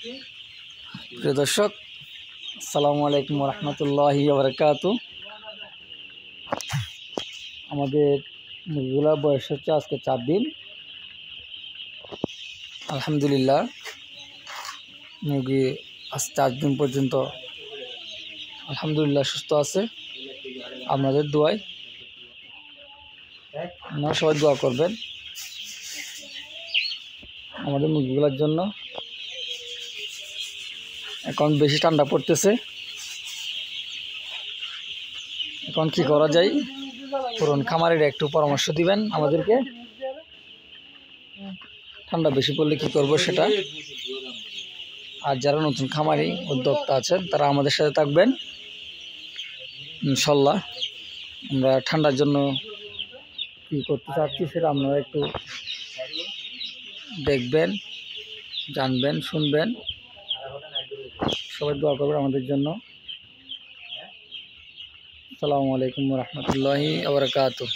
প্রিয় দর্শক, আসসালামু আলাইকুম রহমতুল্লাহি বারাকাতু। আমাদের মুরগিগুলোর বয়স হচ্ছে আজকে 4 দিন। আলহামদুলিল্লাহ, মুরগি আজ 4 দিন পর্যন্ত আলহামদুলিল্লাহ সুস্থ আছে। আপনাদের দোয়ায় আপনারা সবাই দোয়া করবেন আমাদের মুরগিগুলোর জন্য। এখন বেশি ঠান্ডা পড়তেছে, এখন কি করা যায়? পুরন খামারিরা একটু পরামর্শ দিবেন আমাদেরকে। ঠান্ডা বেশি পড়লে কি করব সেটা। আর যারা নতুন খামারি উদ্যোক্তা আছেন তারা আমাদের সাথে থাকবেন ইনশাল্লাহ। আমরা ঠান্ডার জন্য কী করতে চাচ্ছি সেটা আপনারা একটু দেখবেন, জানবেন, শুনবেন। সবাই দোয়া করবেন আমাদের জন্য। আসসালামু আলাইকুম রহমতুল্লাহি ওয়া বারাকাতুহু।